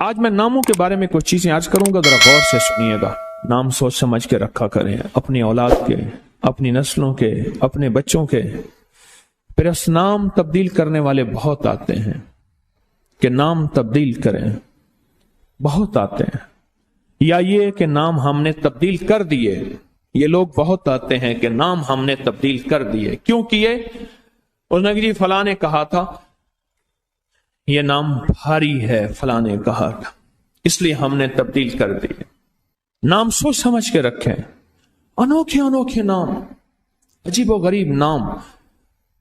آج میں ناموں کے بارے میں کچھ چیزیں عرض کروں گا، ذرا غور سے سنیے گا۔ نام سوچ سمجھ کے رکھا کریں، اپنی اولاد کے، اپنی نسلوں کے، اپنے بچوں کے۔ پھر اس نام تبدیل کرنے والے بہت آتے ہیں کہ نام تبدیل کریں، بہت آتے ہیں۔ یا یہ کہ نام ہم نے تبدیل کر دیے، یہ لوگ بہت آتے ہیں کہ نام ہم نے تبدیل کر دیے۔ کیوں کیے؟ اس نے کہ جی فلاں نے کہا تھا یہ نام بھاری ہے، فلاں نے کہا تھا، اس لیے ہم نے تبدیل کر دیے۔ نام سوچ سمجھ کے رکھیں، انوکھے انوکھے نام، عجیب و غریب نام۔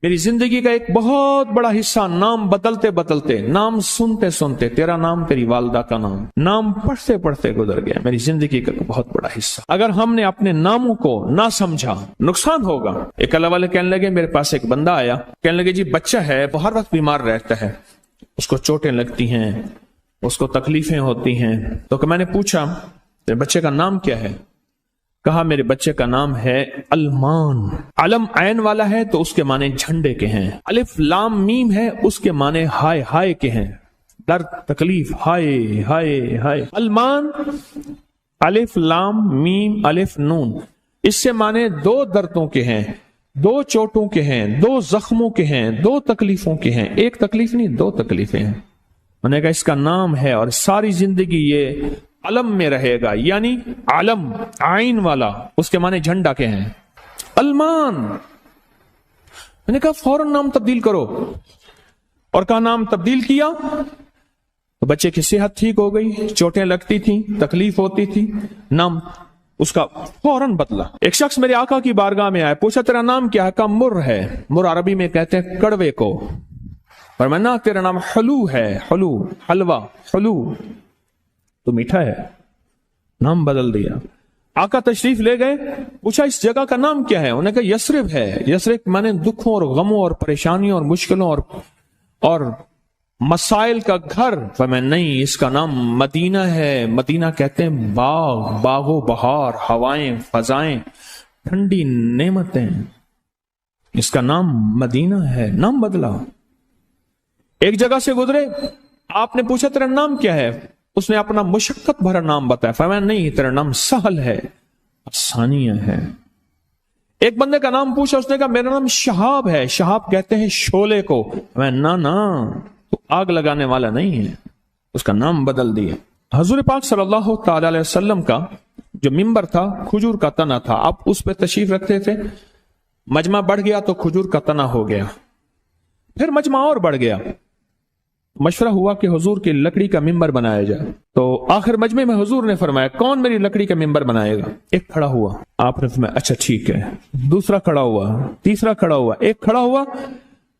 میری زندگی کا ایک بہت بڑا حصہ نام بدلتے بدلتے، نام سنتے سنتے، تیرا نام، تیری والدہ کا نام، نام پڑھتے پڑھتے گزر گیا میری زندگی کا بہت بڑا حصہ۔ اگر ہم نے اپنے ناموں کو نہ سمجھا، نقصان ہوگا۔ ایک اللہ والے کہنے لگے، میرے پاس ایک بندہ آیا، کہنے لگے جی بچہ ہے، وہ ہر وقت بیمار رہتا ہے، اس کو چوٹیں لگتی ہیں، اس کو تکلیفیں ہوتی ہیں۔ تو کہ میں نے پوچھا تیرے بچے کا نام کیا ہے؟ کہا میرے بچے کا نام ہے علمان۔ علم عین والا ہے تو اس کے معنی جھنڈے کے ہیں، الف لام میم ہے اس کے معنی ہائے ہائے کے ہیں، درد تکلیف، ہائے ہائے ہائے۔ علمان، الف لام میم الف نون، اس سے معنی دو دردوں کے ہیں، دو چوٹوں کے ہیں، دو زخموں کے ہیں، دو تکلیفوں کے ہیں۔ ایک تکلیف نہیں، دو تکلیفیں ہیں۔ میں نے کہا اس کا نام ہے اور ساری زندگی یہ علم میں رہے گا، یعنی علم عین والا، اس کے معنی جھنڈا کے ہیں، علمان۔ میں نے کہا فوراً نام تبدیل کرو، اور کہا نام تبدیل کیا تو بچے کی صحت ٹھیک ہو گئی، چوٹیں لگتی تھیں، تکلیف ہوتی تھی، نام اس کا فوراً بدلا۔ ایک شخص میرے آقا کی بارگاہ میں آئے، پوچھا تیرا نام کیا ہے؟ کہا مر ہے۔ مر عربی میں کہتے ہیں کڑوے کو، فرمایا تیرا نام حلو ہے، حلو، حلوہ، حلو تو میٹھا ہے۔ نام بدل دیا۔ آقا تشریف لے گئے، پوچھا اس جگہ کا نام کیا ہے؟ انہوں نے کہا یثرب ہے۔ یثرب مانے دکھوں اور غموں اور پریشانیوں اور مشکلوں اور مسائل کا گھر۔ فرمایا نہیں، اس کا نام مدینہ ہے۔ مدینہ کہتے ہیں باغ، باغ و بہار، ہوائیں، فضائیں، ٹھنڈی نعمتیں، اس کا نام مدینہ ہے۔ نام بدلا۔ ایک جگہ سے گزرے، آپ نے پوچھا تیرا نام کیا ہے؟ اس نے اپنا مشقت بھرا نام بتایا۔ فرمایا نہیں، تیرا نام سہل ہے، آسانیاں ہے۔ ایک بندے کا نام پوچھا، اس نے کہا میرا نام شہاب ہے۔ شہاب کہتے ہیں شعلے کو۔ فرمایا نا تو آگ لگانے والا نہیں ہے، اس کا نام بدل دیا۔ حضور پاک صلی اللہ تعالی علیہ وسلم کا جو ممبر تھا کھجور کا تنا تھا، آپ اس پہ تشریف رکھتے تھے۔ مجمع بڑھ گیا تو کھجور کا تنا ہو گیا، پھر مجمع اور بڑھ گیا، مشورہ ہوا کہ حضور کی لکڑی کا ممبر بنایا جائے۔ تو آخر مجمع میں حضور نے فرمایا کون میری لکڑی کا ممبر بنائے گا؟ ایک کھڑا ہوا، آپ نے فرمایا اچھا ٹھیک ہے۔ دوسرا کھڑا ہوا، تیسرا کھڑا ہوا، ایک کھڑا ہوا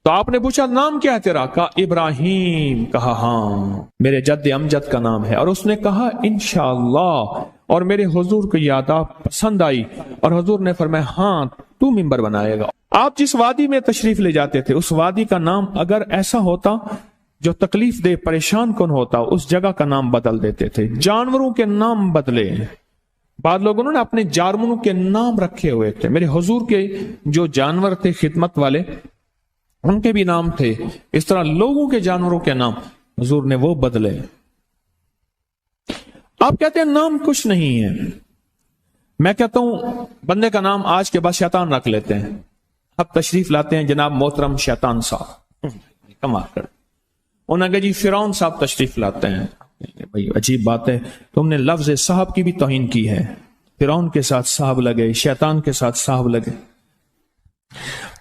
تو آپ نے پوچھا نام کیا ہے تیرا؟ کہا ابراہیم۔ کہا ہاں میرے جد امجد کا نام ہے۔ اور اس نے کہا انشاءاللہ، اور میرے حضور کو یاد پسند آئی، اور حضور نے فرمایا ہاں تو ممبر بنائے گا۔ آپ جس وادی میں تشریف لے جاتے تھے، اس وادی کا نام اگر ایسا ہوتا جو تکلیف دے، پریشان کن ہوتا، اس جگہ کا نام بدل دیتے تھے۔ جانوروں کے نام بدلے، بعض لوگوں نے اپنے جانوروں کے نام رکھے ہوئے تھے۔ میرے حضور کے جو جانور تھے خدمت والے، ان کے بھی نام تھے۔ اس طرح لوگوں کے جانوروں کے نام حضور نے وہ بدلے۔ آپ کہتے ہیں نام کچھ نہیں ہے، میں کہتا ہوں بندے کا نام آج کے بعد شیطان رکھ لیتے ہیں۔ اب تشریف لاتے ہیں جناب محترم شیطان صاحب، کمال کر۔ انہوں نے کہا جی فرعون صاحب تشریف لاتے ہیں۔ بھائی عجیب بات ہے، تم نے لفظ صاحب کی بھی توہین کی ہے۔ فرعون کے ساتھ صاحب لگے، شیطان کے ساتھ صاحب لگے۔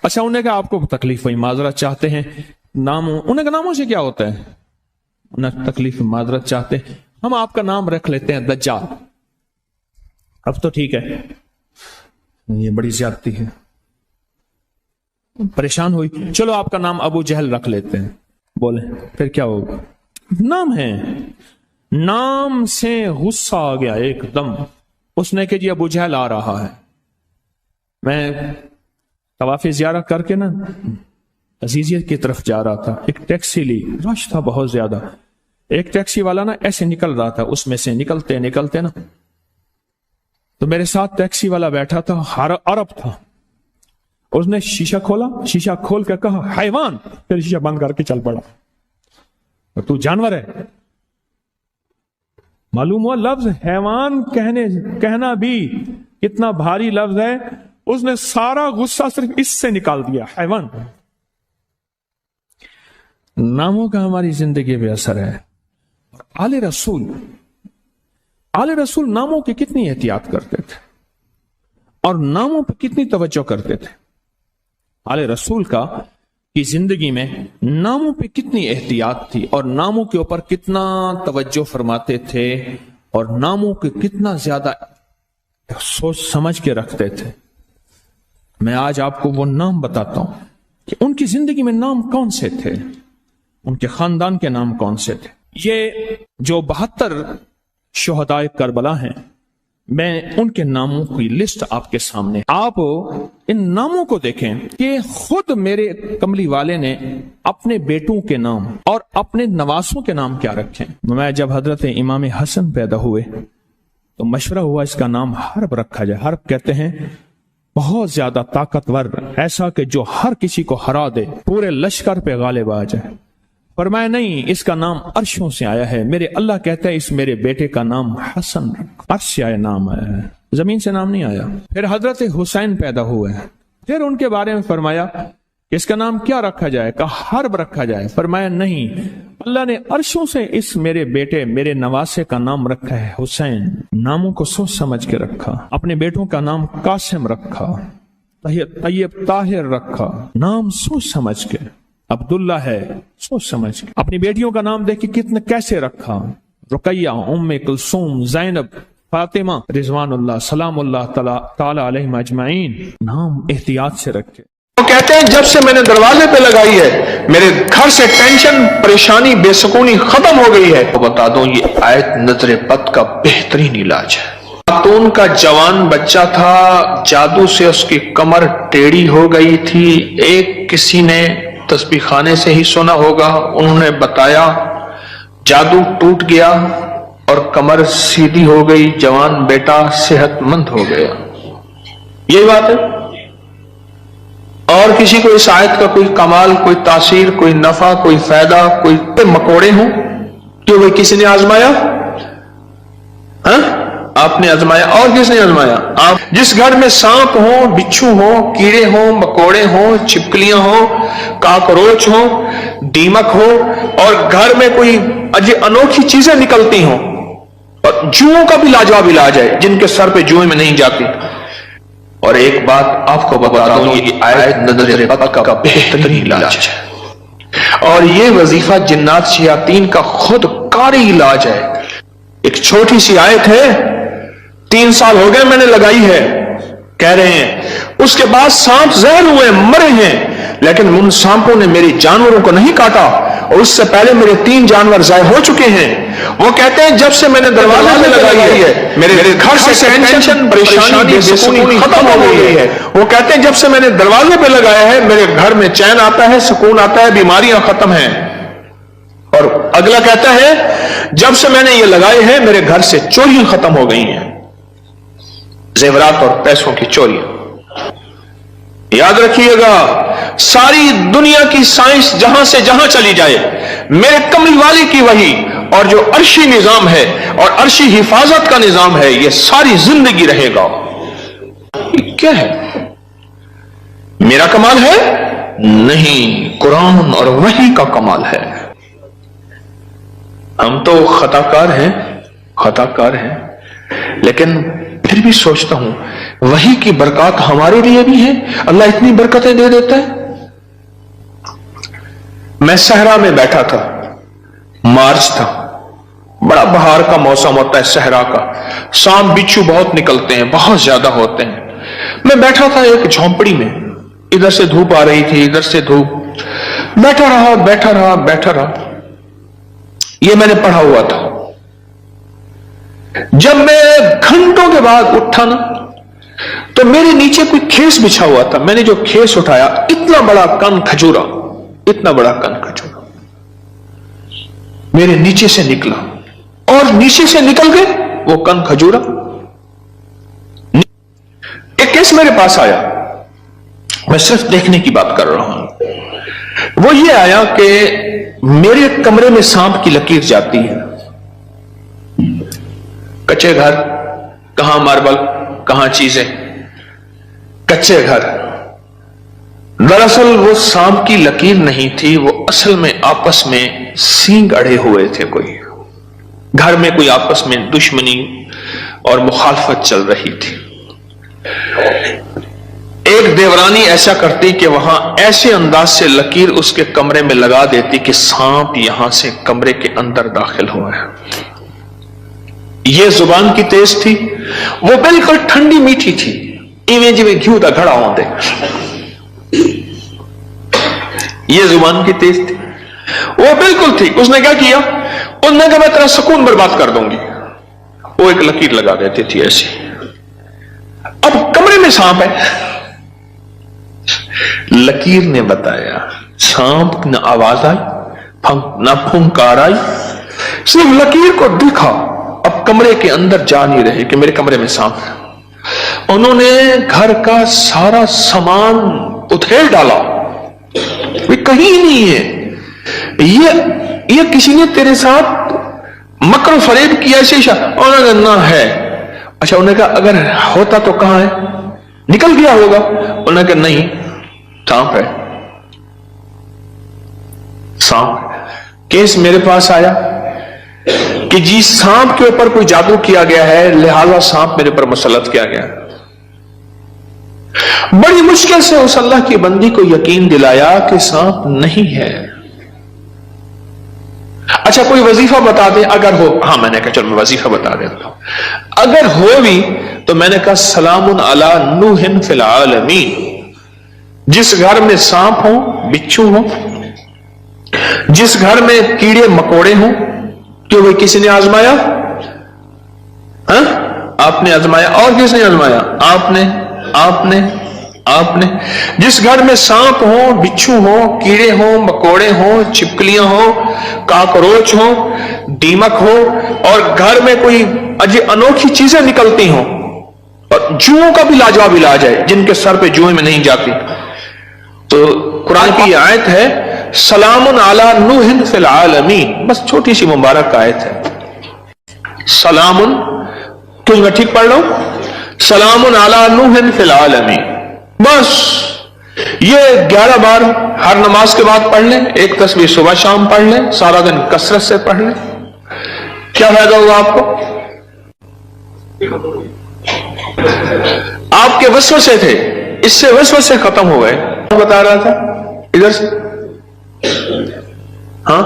اچھا انہوں نے کہا آپ کو تکلیف ہوئی، معذرت چاہتے ہیں ناموں؟ انہوں نے کہا ناموں سے کیا ہوتا ہے؟ انہوں نے تکلیف معذرت چاہتے ہیں، ہم آپ کا نام رکھ لیتے ہیں دجال۔ اب تو ٹھیک ہے، یہ بڑی زیادتی ہے، پریشان ہوئی، چلو آپ کا نام ابو جہل رکھ لیتے ہیں۔ بولے پھر کیا ہوگا؟ نام ہے، نام سے غصہ آ گیا ایک دم۔ اس نے کہ جی ابو جہل آ رہا ہے۔ میں طواف زیارت کر کے نا عزیزیت کی طرف جا رہا تھا، ایک ٹیکسی لی، رش تھا بہت زیادہ۔ ایک ٹیکسی والا نا ایسے نکل رہا تھا، اس میں سے نکلتے نکلتے نا تو میرے ساتھ ٹیکسی والا بیٹھا تھا، عرب تھا۔ اس نے شیشہ کھولا، شیشہ کھول کے کہا حیوان، پھر شیشہ بند کر کے چل پڑا۔ تو جانور ہے؟ मालूम हुआ लफ्ज हैवान कहना भी कितना भारी लफ्ज है, उसने सारा गुस्सा सिर्फ इससे निकाल दिया, हैवान। नामों का हमारी जिंदगी पे असर है। आले रसूल नामों की कितनी एहतियात करते थे और नामों पर कितनी तवज्जो करते थे। आले रसूल की जिंदगी में नामों पे कितनी एहतियात थी और नामों के ऊपर कितना तवज्जो फरमाते थे और नामों के कितना ज्यादा सोच समझ के रखते थे। मैं आज आपको वो नाम बताता हूं कि उनकी जिंदगी में नाम कौन से थे, उनके खानदान के नाम कौन से थे। ये जो 72 शुहदाए करबला हैं, मैं उनके नामों की लिस्ट आपके सामने, आप इन नामों को देखें कि खुद मेरे कमली वाले ने अपने बेटों के नाम और अपने नवासों के नाम क्या रखे। मैं जब हजरत इमाम हसन पैदा हुए तो मशवरा हुआ इसका नाम हर्ब रखा जाए। हर्ब कहते हैं बहुत ज्यादा ताकतवर, ऐसा कि जो हर किसी को हरा दे, पूरे लश्कर पे गालिब आ जाए। फरमाया नहीं, इसका नाम अर्शों से आया है। मेरे अल्लाह कहता है इस मेरे बेटे का नाम हसन, अर्श से आया नाम आया है, जमीन से नाम नहीं आया। फिर हजरत हुसैन पैदा हुए, फिर उनके बारे में फरमाया कि इसका नाम क्या रखा जाए, कहा हर्ब रखा जाए। फरमाया नहीं, अल्लाह ने अर्शों से इस मेरे बेटे मेरे नवासे का नाम रखा है हुसैन। नामों को सोच समझ के रखा। अपने बेटों का नाम कासिम रखा, तैयब ताहिर रखा, नाम सोच समझ के। अब्दुल्ला है, सोच समझ के। अपनी बेटियों का नाम देख के कितने कैसे रखा, रुकैया, उम्मे कुलसूम, ज़ैनब, फातिमा, रिजवानुल्लाह सलामुल्लाह ताला अलैहिम अजमाइन। नाम एहतियात से रखे। वो कहते हैं जब से मैंने दरवाजे पे लगाई है मेरे घर से टेंशन, परेशानी, बेसुकूनी खत्म हो गई है। तो बता दूं ये आयत नजर बद का बेहतरीन इलाज है। खातून का जवान बच्चा था, जादू से उसकी कमर टेढ़ी हो गई थी। एक किसी ने तस्बीह खाने से ही सुना होगा, उन्होंने बताया, जादू टूट गया और कमर सीधी हो गई, जवान बेटा सेहतमंद हो गया। यही बात है। और किसी को इस आयत का कोई कमाल, कोई तासीर, कोई नफा, कोई फायदा, कोई मकोड़े हों, क्यों भाई किसी ने आजमाया? हाँ, आपने आजमाया और किसने आजमाया? आप। जिस घर में सांप हो, बिच्छू हो, कीड़े हो, मकोड़े हो, छिपकलियां हो, काकरोच हो, दीमक हो और घर में कोई अनोखी चीजें निकलती हो, और जुओं का भी लाजवाब इलाज है जिनके सर पे जुएं में नहीं जाती। और एक बात आपको बता दूं, ये आयत नजर बद का बेहतरीन इलाज है और ये वजीफा जिन्नात शयातीन का खुद कारी इलाज है। एक छोटी सी आयत है, 3 साल हो गए मैंने लगाई है, कह रहे हैं। उसके बाद सांप जहर हुए, मरे हैं, लेकिन उन सांपों ने मेरी जानवरों को नहीं काटा और उससे पहले मेरे 3 जानवर जाए हो चुके हैं। वो कहते हैं जब से मैंने दरवाजे पे लगाई है मेरे घर से टेंशन, परेशानी, बेसुकूनी खत्म हो गई है। वो कहते हैं जब से मैंने दरवाजे पे लगाया है मेरे घर में चैन आता है, सुकून आता है, बीमारियां खत्म हैं। और अगला कहता है जब से मैंने ये लगाए हैं मेरे घर से चोरियां खत्म हो गई हैं, जेवरात और पैसों की चोरियां। याद रखिएगा, सारी दुनिया की साइंस जहां से जहां चली जाए, मेरे कमली वाले की वही और जो अर्शी निजाम है और अर्शी हिफाजत का निजाम है, ये सारी जिंदगी रहेगा। ये क्या है? मेरा कमाल है? नहीं, कुरान और वही का कमाल है। हम तो खताकार हैं, लेकिन फिर भी सोचता हूं वही की बरकत हमारे लिए भी है। अल्लाह इतनी बरकतें दे देता है। मैं सहरा में बैठा था, मार्च था, बड़ा बहार का मौसम होता है सहरा का, सांप बिच्छू बहुत निकलते हैं, बहुत ज्यादा होते हैं। मैं बैठा था एक झोंपड़ी में, इधर से धूप आ रही थी, इधर से धूप, बैठा रहा। ये मैंने पढ़ा हुआ था। जब मैं घंटों के बाद उठा ना, तो मेरे नीचे कोई खेस बिछा हुआ था। मैंने जो खेस उठाया, इतना बड़ा कन खजूरा मेरे नीचे से निकला और नीचे से निकल के वो कन खजूरा, एक केस मेरे पास आया। मैं सिर्फ देखने की बात कर रहा हूं। वो ये आया कि मेरे कमरे में सांप की लकीर जाती है, कच्चे घर, कहां मार्बल, कहां चीजें, कच्चे घर। दरअसल वो सांप की लकीर नहीं थी, वो असल में आपस में सींग अड़े हुए थे। कोई घर में कोई आपस में दुश्मनी और मुखालफत चल रही थी। एक देवरानी ऐसा करती कि वहां ऐसे अंदाज से लकीर उसके कमरे में लगा देती कि सांप यहां से कमरे के अंदर दाखिल हुआ है। यह जुबान की तेज थी, वो बिल्कुल ठंडी मीठी थी, इवें जिवें घी का घड़ा होंदे। ये जुबान की तेज थी, वो बिल्कुल थी। उसने क्या किया, उसने कहा मैं तेरा सुकून बर्बाद कर दूंगी। वो एक लकीर लगा देती थी ऐसी। अब कमरे में सांप है, लकीर ने बताया, सांप न आवाज आई, न फुंकार आई, सिर्फ लकीर को दिखा। अब कमरे के अंदर जा नहीं रहे कि मेरे कमरे में सांप है। उन्होंने घर का सारा सामान उधेड़ डाला, वे कहीं नहीं है। ये किसी ने तेरे साथ मकर फरेब किया ऐसे? उन्होंने ना है। अच्छा, उन्होंने कहा अगर होता तो कहां है, निकल गया होगा? उन्होंने कहा नहीं, सांप है, सांप। केस मेरे पास आया कि जी सांप के ऊपर कोई जादू किया गया है, लिहाजा सांप मेरे पर मुसल्लत किया गया। बड़ी मुश्किल से उस अल्लाह की बंदी को यकीन दिलाया कि सांप नहीं है। अच्छा, कोई वजीफा बता दे अगर हो। हाँ, मैंने कहा चलो मैं वजीफा बता देता हूं। अगर हो भी तो मैंने कहा सलामुन अला नूहिन फिल आलमीन। जिस घर में सांप हो, बिच्छू हो, जिस घर में कीड़े मकोड़े हो, क्यों भाई किसी ने आजमाया? हाँ, आपने आजमाया। और किसने आजमाया? आपने। जिस घर में सांप हो, बिच्छू हो, कीड़े हो, मकोड़े हो, छिपकलियां हो, काकरोच हो, दीमक हो, और घर में कोई अनोखी चीजें निकलती हो, और जुओं का भी लाजवाब इलाज है, जिनके सर पे जुएं में नहीं जाती। तो कुरान की आयत है सलामुन अला नूहिन फिल आलमीन, बस छोटी सी मुबारक आयत है। सलामुन, क्यों मैं ठीक पढ़ रहा हूं? सलामुन अला नूहिन फिल आलमीन। बस ये 11 बार हर नमाज के बाद पढ़ लें, एक तस्वीर सुबह शाम पढ़ लें, सारा दिन कसरत से पढ़ लें, क्या फायदा होगा आपको? आपके वसवसे थे, इससे वसवसे खत्म हो गए। बता रहा था इधर से, हाँ,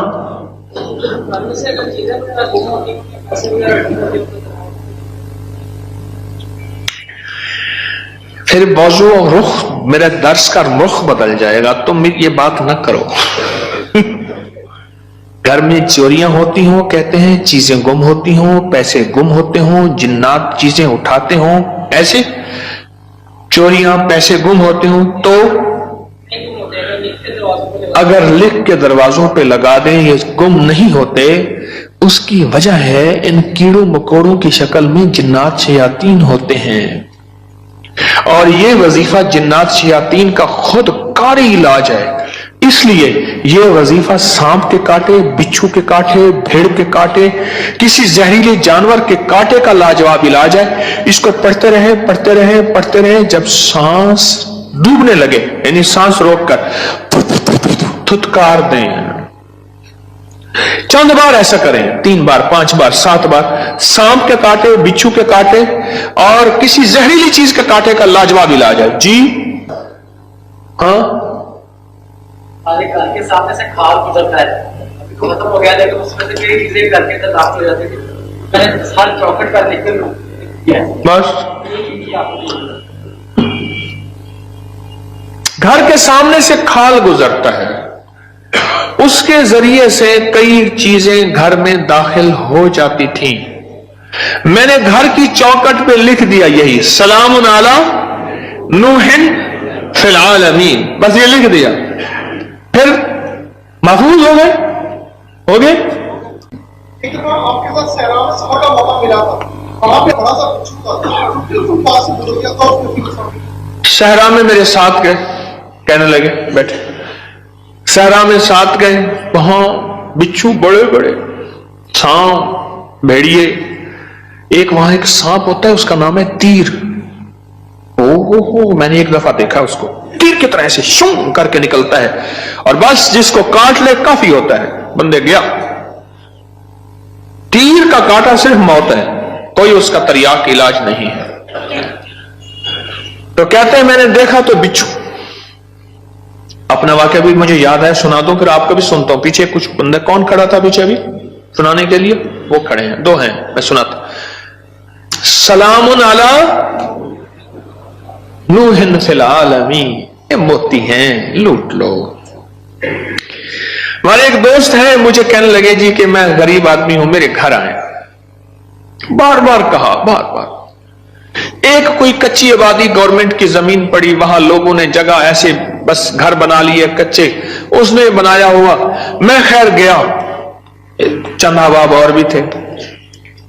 फिर मौजू और रुख, मेरे दर्स का रुख बदल जाएगा। तुम ये बात ना करो। घर में चोरियां होती हो, कहते हैं चीजें गुम होती हो, पैसे गुम होते हो, जिन्नात चीजें उठाते हो, ऐसे चोरियां पैसे गुम होते हो। तो अगर लिख के दरवाजों पे लगा दें ये गुम नहीं होते, उसकी वजह है इन कीड़ों मकोड़ों की शक्ल में जिन्नात शयातीन होते हैं, और ये वजीफा जिन्नात शयातीन का खुद कारी इलाज है। इसलिए ये वजीफा सांप के काटे, बिच्छू के काटे, भेड़ के काटे, किसी जहरीले जानवर के काटे का लाजवाब इलाज है। इसको पढ़ते रहे, पढ़ते रहे, पढ़ते रहे, जब सांस डूबने लगे, यानी सांस रोककर थुतकार दें। चंद बार ऐसा करें, 3 बार, 5 बार, 7 बार। सांप के काटे, बिच्छू के काटे और किसी जहरीली चीज के काटे का लाजवाब इलाज है। जी हाँ, घर के सामने से खाल गुजरता है, अभी तो खत्म हो गया, लेकिन उसमें से कई चीजें घर के अंदर दाखिल हो जाती थी। मैंने हर चौखट पर लिख कर बस घर के सामने से खाल गुजरता है, उसके जरिए से कई चीजें घर में दाखिल हो जाती थी। मैंने घर की चौखट पे लिख दिया यही सलामुन अला नूहिन फिल आलमीन, बस ये लिख दिया, फिर महफूज हो गए। एक बार आपके साथ सहरा में सफर का मौका मिला था, वहां पे बड़ा सा बिच्छू था, बिल्कुल पास से गुजर गया तो सहरा में मेरे साथ गए, कहने लगे बैठे, सहरा में साथ गए, वहां बिच्छू बड़े बड़े, सांप, भेड़िए, एक वहां एक सांप होता है, उसका नाम है तीर। मैंने एक दफा देखा उसको, तीर की तरह से शूं करके निकलता है और बस जिसको काट ले काफी होता है, बंदे गया। तीर का काटा सिर्फ मौत है, कोई उसका तरियाक इलाज नहीं है। तो कहते हैं मैंने देखा तो बिच्छू। अपना वाक्य भी मुझे याद है, सुना दो फिर आपका भी सुनता हूं। पीछे कुछ बंदा, कौन खड़ा था पीछे अभी सुनाने के लिए? वो खड़े हैं, दो हैं, मैं सुनाता। सलामुन अला नूहिन फिल आलमीन, ये मोती हैं, लूट लो। हमारे एक दोस्त है, मुझे कहने लगे जी कि मैं गरीब आदमी हूं, मेरे घर आए। बार बार कहा, बार बार। एक कोई कच्ची आबादी गवर्नमेंट की जमीन पड़ी, वहां लोगों ने जगह ऐसे बस घर बना लिए कच्चे, उसने बनाया हुआ। मैं खैर गया, चंद अहबाब और भी थे,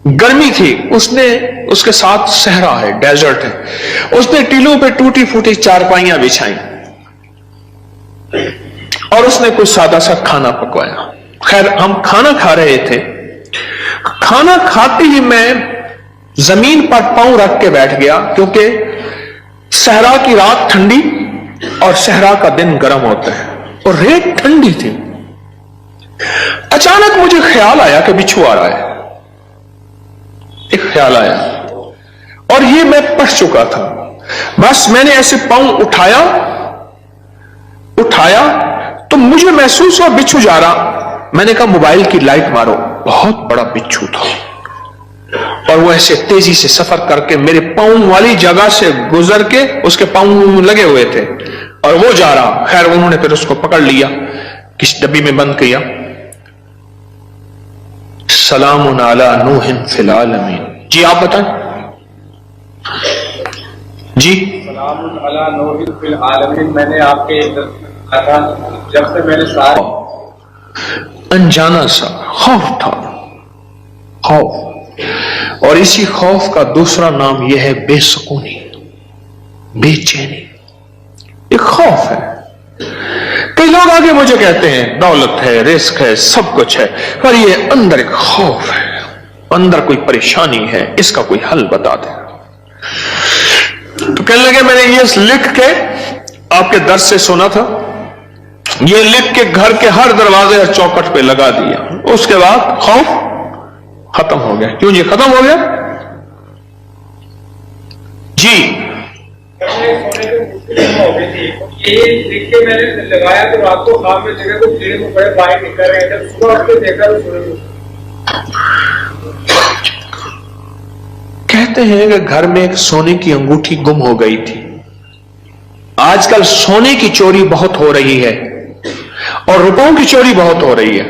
गर्मी थी, उसने उसके साथ सहरा है, डेजर्ट है, उसने टीलों पे टूटी फूटी चारपाइयां बिछाई और उसने कुछ सादा सा खाना पकवाया। खैर हम खाना खा रहे थे, खाना खाते ही मैं जमीन पर पांव रख के बैठ गया, क्योंकि सहरा की रात ठंडी और सहरा का दिन गर्म होता है और रेत ठंडी थी। अचानक मुझे ख्याल आया कि बिच्छू आ रहा है, एक ख्याल आया और ये मैं पढ़ चुका था। बस मैंने ऐसे पांव उठाया तो मुझे महसूस हुआ बिच्छू जा रहा। मैंने कहा मोबाइल की लाइट मारो, बहुत बड़ा बिच्छू था और वो ऐसे तेजी से सफर करके मेरे पांव वाली जगह से गुजर के, उसके पांव लगे हुए थे और वो जा रहा। खैर उन्होंने फिर उसको पकड़ लिया, किस डब्बी में बंद किया। सलामुन अला नूहिन फिल आलमीन। जी आप बताएं। जी सलामुन अला नूहिन फिल आलमीन, मैंने आपके जब से मैंने सारे अनजाना सा खौफ था, खौफ। और इसी खौफ का दूसरा नाम यह है बेसुकूनी, बेचैनी। एक खौफ है। कई लोग आगे मुझे कहते हैं दौलत है, रिस्क है, सब कुछ है, पर ये अंदर एक खौफ है, अंदर कोई परेशानी है, इसका कोई हल बता दे। तो कहने लगे मैंने ये लिख के आपके दर्स से सुना था, ये लिख के घर के हर दरवाजे और चौखट पे लगा दिया। उसके बाद खौफ खत्म हो गया। क्यों जी खत्म हो गया? जी ये लिख के मैंने लगाया तो रात को खाम में जगह तो कीड़े में बड़े बाहर निकल रहे थे, सुबह उठ के देखा तो सूरज। कहते हैं कि घर में एक सोने की अंगूठी गुम हो गई थी। आजकल सोने की चोरी बहुत हो रही है और रुपयों की चोरी बहुत हो रही है।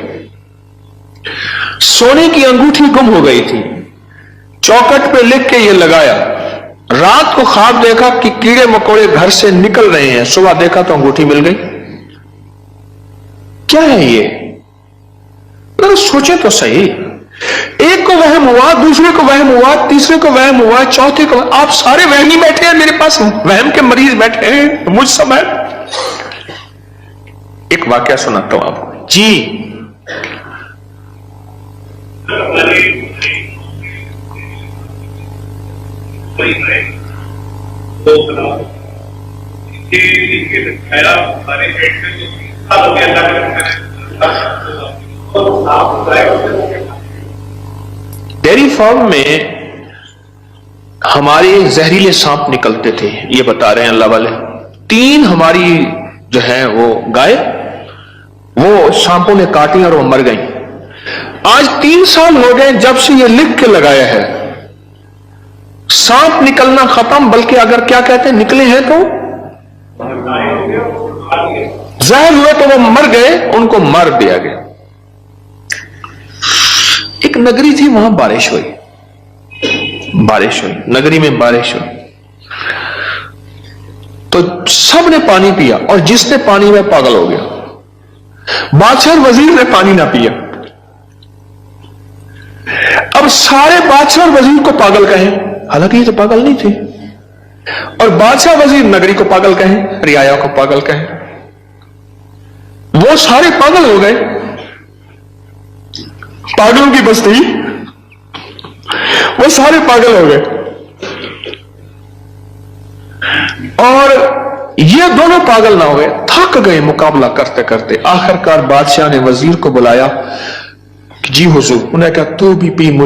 सोने की अंगूठी गुम हो गई थी, चौखट पे लिख के ये लगाया। रात को ख्वाब देखा कि कीड़े मकोड़े घर से निकल रहे हैं, सुबह देखा तो अंगूठी मिल गई। क्या है ये? अगर सोचे तो सही। एक को वहम हुआ, दूसरे को वहम हुआ, तीसरे को वहम हुआ, चौथे को। आप सारे वहमी बैठे हैं, मेरे पास वहम के मरीज बैठे हैं, मुझ समय। एक वाकया सुनाता हूं आपको। जी डेयरी फार्म में हमारे जहरीले सांप निकलते थे, ये बता रहे हैं अल्लाह वाले। 3 हमारी जो है वो गाय, वो सांपों ने काटी और वो मर गई। आज 3 साल हो गए जब से ये लिख के लगाया है, सांप निकलना खत्म, बल्कि अगर क्या कहते हैं निकले हैं तो जहर हुए तो वो मर गए, उनको मार दिया गया। एक नगरी थी, वहां बारिश हुई, नगरी में बारिश हुई तो सबने पानी पिया और जिसने पानी में पागल हो गया। बादशाह वजीर ने पानी ना पिया। अब सारे बादशाह और वजीर को पागल कहें, हालांकि ये तो पागल नहीं थे, और बादशाह वजीर नगरी को पागल कहें, रियाया को पागल कहें, वो सारे पागल हो गए। पागलों की बस्ती, وہ سارے پاگل ہو گئے. اور یہ دونوں پاگل نہ ہوئے, تھک گئے مقابلہ کرتے کرتے. آخر کار بادشاہ نے وزیر کو بلایا کہ جی حضور, انہوں نے کہا تو بھی پی,